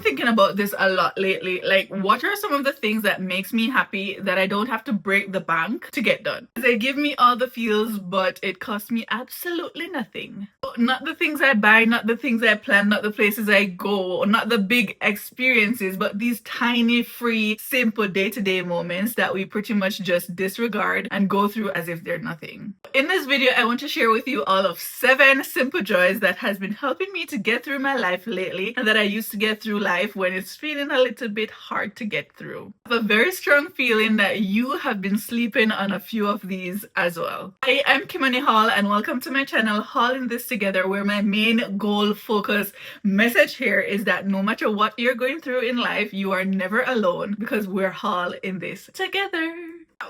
thinking about this a lot lately. Like, what are some of the things that makes me happy that I don't have to break the bank to get done? They give me all the feels, but it costs me absolutely nothing. Not the things I buy, not the things I plan, not the places I go, not the big experiences, but these tiny, free, simple day-to-day moments that we pretty much just disregard and go through as if they're nothing. In this video, I want to share with you all of 7 simple joys that has been helping me to get through my life lately and that I used to get through life when it's feeling a little bit hard to get through. I have a very strong feeling that you have been sleeping on a few of these as well. Hi, I'm Kimani Hall and welcome to my channel Hauling This Together, where my main goal, focus, message here is that no matter what you're going through in life, you are never alone because we're all in this together.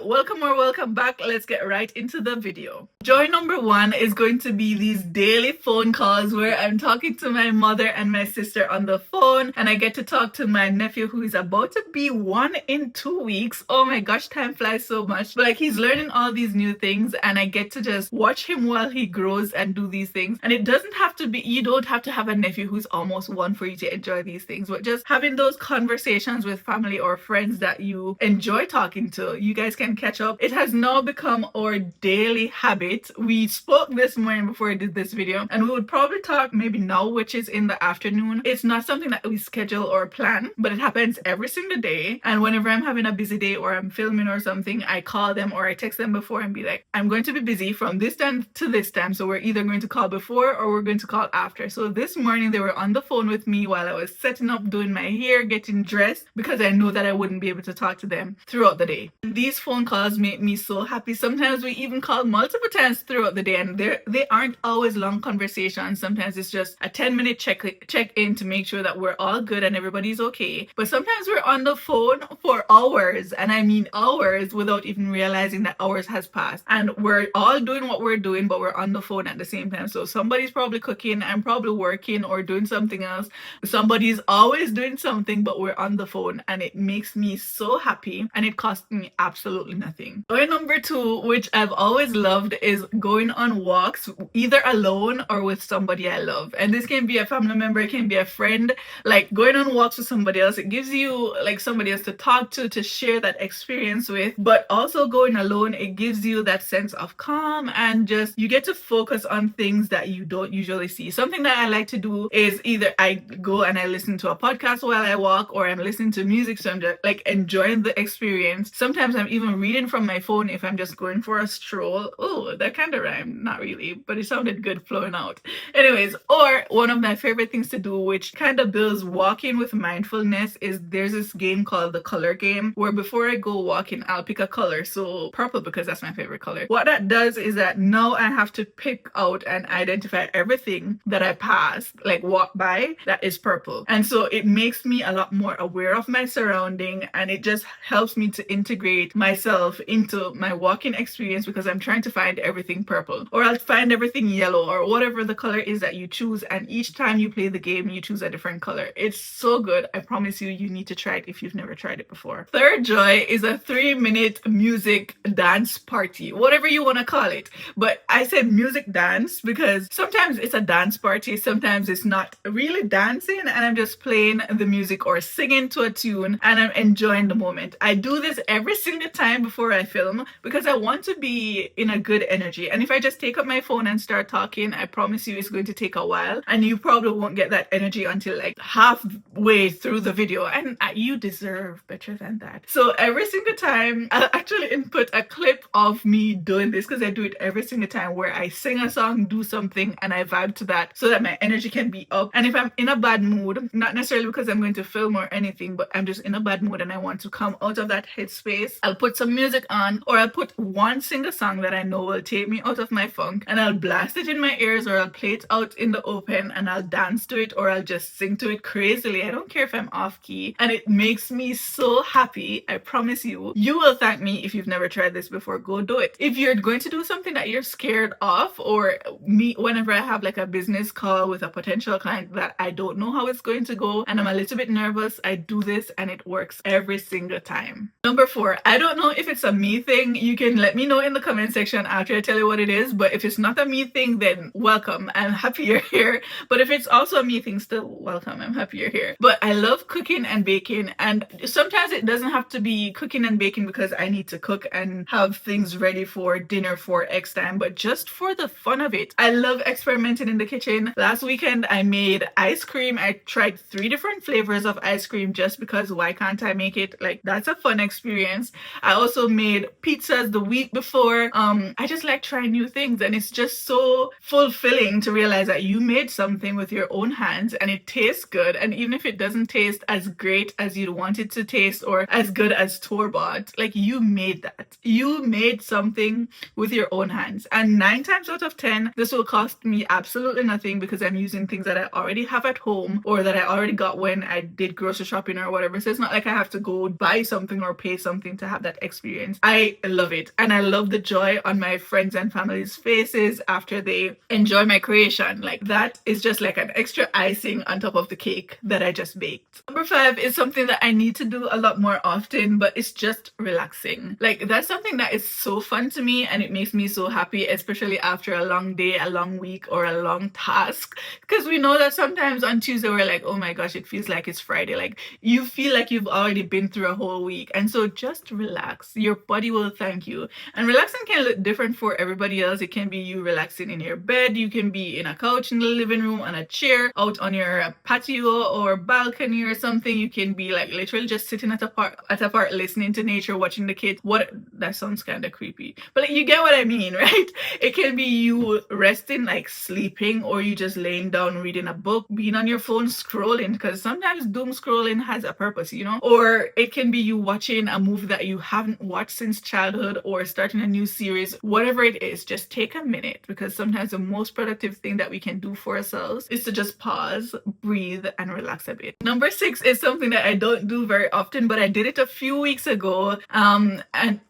Welcome or welcome back. Let's get right into the video. Joy number 1 is going to be these daily phone calls where I'm talking to my mother and my sister on the phone, and I get to talk to my nephew who is about to be 1 in 2 weeks. Oh my gosh, time flies so much. But like, he's learning all these new things and I get to just watch him while he grows and do these things. And it doesn't have to be, you don't have to have a nephew who's almost 1 for you to enjoy these things, but just having those conversations with family or friends that you enjoy talking to, you guys can catch up. It has now become our daily habit. We spoke this morning before I did this video, and we would probably talk maybe now, which is in the afternoon. It's not something that we schedule or plan, but it happens every single day. And whenever I'm having a busy day or I'm filming or something, I call them or I text them before and be like, I'm going to be busy from this time to this time, so we're either going to call before or we're going to call after. So this morning they were on the phone with me while I was setting up, doing my hair, getting dressed, because I know that I wouldn't be able to talk to them throughout the day. These phone calls make me so happy. Sometimes we even call multiple times throughout the day, and they aren't always long conversations. Sometimes it's just a 10-minute check-in to make sure that we're all good and everybody's okay. But sometimes we're on the phone for hours, and I mean hours, without even realizing that hours has passed, and we're all doing what we're doing, but we're on the phone at the same time. So somebody's probably cooking, I'm probably working or doing something else. Somebody's always doing something, but we're on the phone, and it makes me so happy, and it costs me absolutely nothing. Joy number 2, which I've always loved, is going on walks, either alone or with somebody I love. And this can be a family member, it can be a friend. Like, going on walks with somebody else, it gives you like somebody else to talk to share that experience with. But also going alone, it gives you that sense of calm, and just you get to focus on things that you don't usually see. Something that I like to do is either I go and I listen to a podcast while I walk, or I'm listening to music, so I'm just like enjoying the experience. Sometimes I'm even reading from my phone if I'm just going for a stroll. Oh, that kind of rhymed. Not really, but it sounded good flowing out. Anyways, or one of my favorite things to do, which kind of builds walking with mindfulness, is there's this game called the color game, where before I go walking, I'll pick a color. So purple, because that's my favorite color. What that does is that now I have to pick out and identify everything that I pass, like walk by, that is purple. And so it makes me a lot more aware of my surrounding, and it just helps me to integrate myself into my walking experience, because I'm trying to find everything purple, or I'll find everything yellow, or whatever the color is that you choose. And each time you play the game, you choose a different color. It's so good. I promise you, you need to try it if you've never tried it before. Third joy is a 3-minute music dance party, whatever you want to call it. But I said music dance because sometimes it's a dance party, sometimes it's not really dancing, and I'm just playing the music or singing to a tune, and I'm enjoying the moment. I do this every single time before I film because I want to be in a good energy. And if I just take up my phone and start talking, I promise you it's going to take a while, and you probably won't get that energy until like halfway through the video, and you deserve better than that. So every single time I'll actually input a clip of me doing this, because I do it every single time, where I sing a song, do something, and I vibe to that so that my energy can be up. And if I'm in a bad mood, not necessarily because I'm going to film or anything, but I'm just in a bad mood and I want to come out of that headspace, I'll put some music on, or I'll put one single song that I know will take me out of my funk, and I'll blast it in my ears, or I'll play it out in the open and I'll dance to it, or I'll just sing to it crazily. I don't care if I'm off key, and it makes me so happy. I promise you, you will thank me. If you've never tried this before, go do it. If you're going to do something that you're scared of, or me, whenever I have like a business call with a potential client that I don't know how it's going to go and I'm a little bit nervous, I do this and it works every single time. Number 4, I don't don't know if it's a me thing. You can let me know in the comment section after I tell you what it is. But if it's not a me thing, then welcome. I'm happy you're here. But if it's also a me thing, still welcome. I'm happy you're here. But I love cooking and baking. And sometimes it doesn't have to be cooking and baking because I need to cook and have things ready for dinner for X time, but just for the fun of it. I love experimenting in the kitchen. Last weekend I made ice cream. I tried 3 different flavors of ice cream just because why can't I make it? Like, that's a fun experience. I also made pizzas the week before. I just like trying new things, and it's just so fulfilling to realize that you made something with your own hands and it tastes good. And even if it doesn't taste as great as you'd want it to taste or as good as store-bought, like, you made that. You made something with your own hands. And 9 times out of 10, this will cost me absolutely nothing because I'm using things that I already have at home or that I already got when I did grocery shopping or whatever. So it's not like I have to go buy something or pay something to have that experience. I love it. And I love the joy on my friends and family's faces after they enjoy my creation. Like, that is just like an extra icing on top of the cake that I just baked. Number 5 is something that I need to do a lot more often, but it's just relaxing. Like, that's something that is so fun to me and it makes me so happy, especially after a long day, a long week, or a long task. Because we know that sometimes on Tuesday we're like, oh my gosh, it feels like it's Friday. Like, you feel like you've already been through a whole week. And so just relax. Your body will thank you. And relaxing can look different for everybody else. It can be you relaxing in your bed. You can be in a couch in the living room, on a chair, out on your patio or balcony or something. You can be like literally just sitting at a park listening to nature, watching the kids. What, that sounds kind of creepy, but like, you get what I mean, right? It can be you resting, like sleeping, or you just laying down reading a book, being on your phone scrolling, because sometimes doom scrolling has a purpose, you know. Or it can be you watching a movie that you haven't watched since childhood, or starting a new series. Whatever it is, just take a minute, because sometimes the most productive thing that we can do for ourselves is to just pause, breathe, and relax a bit. Number 6 is something that I don't do very often, but I did it a few weeks ago,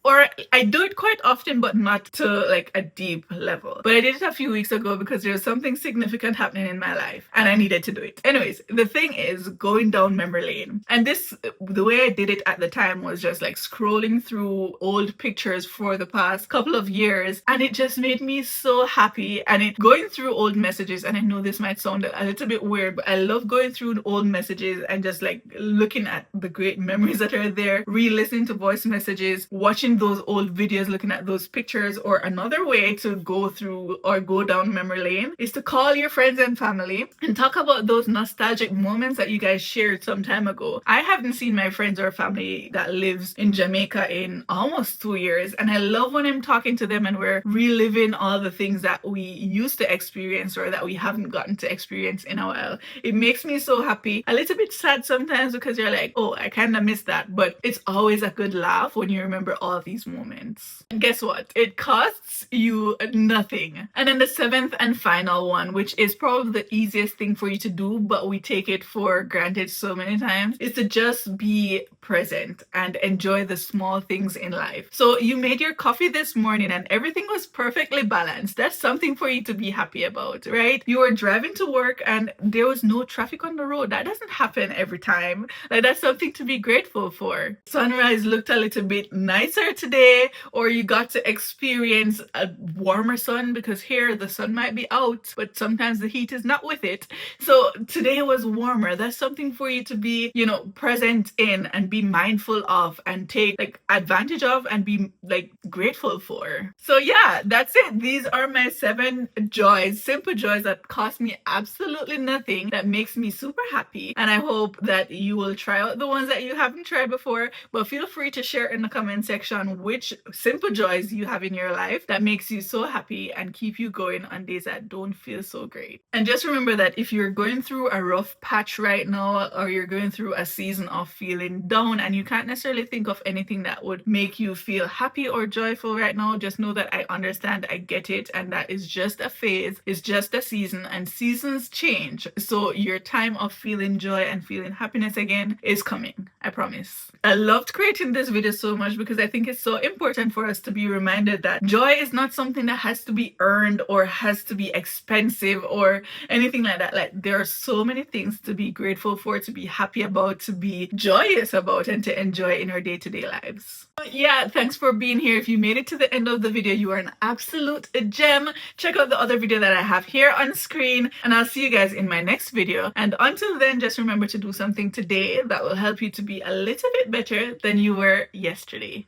or I do it quite often, but not to like a deep level. But I did it a few weeks ago because there was something significant happening in my life and I needed to do it. Anyways, the thing is going down memory lane. And this, the way I did it at the time was just like scrolling through old pictures for the past couple of years, and it just made me so happy. And it going through old messages, and I know this might sound a little bit weird, but I love going through old messages and just like looking at the great memories that are there, re-listening to voice messages, watching those old videos, looking at those pictures. Or another way to go through or go down memory lane is to call your friends and family and talk about those nostalgic moments that you guys shared some time ago. I haven't seen my friends or family that lives in Jamaica in almost 2 years, and I love when I'm talking to them and we're reliving all the things that we used to experience or that we haven't gotten to experience in a while. It makes me so happy. A little bit sad sometimes because you're like, oh, I kind of miss that, but it's always a good laugh when you remember all these moments. And guess what? It costs you nothing. And then the 7th and final one, which is probably the easiest thing for you to do, but we take it for granted so many times, is to just be present and enjoy the small things in life. So you made your coffee this morning and everything was perfectly balanced. That's something for you to be happy about, right? You were driving to work and there was no traffic on the road. That doesn't happen every time. Like, that's something to be grateful for. Sunrise looked a little bit nicer today, or you got to experience a warmer sun, because here the sun might be out, but sometimes the heat is not with it. So today was warmer. That's something for you to be, you know, present in and be mindful of and take like advantage of and be like grateful for. So yeah, that's it. These are my 7 joys, simple joys that cost me absolutely nothing, that makes me super happy. And I hope that you will try out the ones that you haven't tried before, but feel free to share in the comment section which simple joys you have in your life that makes you so happy and keep you going on days that don't feel so great. And just remember that if you're going through a rough patch right now, or you're going through a season of feeling down and you can't necessarily think of anything that would make you feel happy or joyful right now, just know that I understand, I get it, and that is just a phase, it's just a season, and seasons change. So your time of feeling joy and feeling happiness again is coming, I promise. I loved creating this video so much because I think it's so important for us to be reminded that joy is not something that has to be earned or has to be expensive or anything like that. Like, there are so many things to be grateful for, to be happy about, to be joyous about, and to enjoy in our day-to-day lives. faves. But yeah, thanks for being here. If you made it to the end of the video, you are an absolute gem. Check out the other video that I have here on screen, and I'll see you guys in my next video. And until then, just remember to do something today that will help you to be a little bit better than you were yesterday.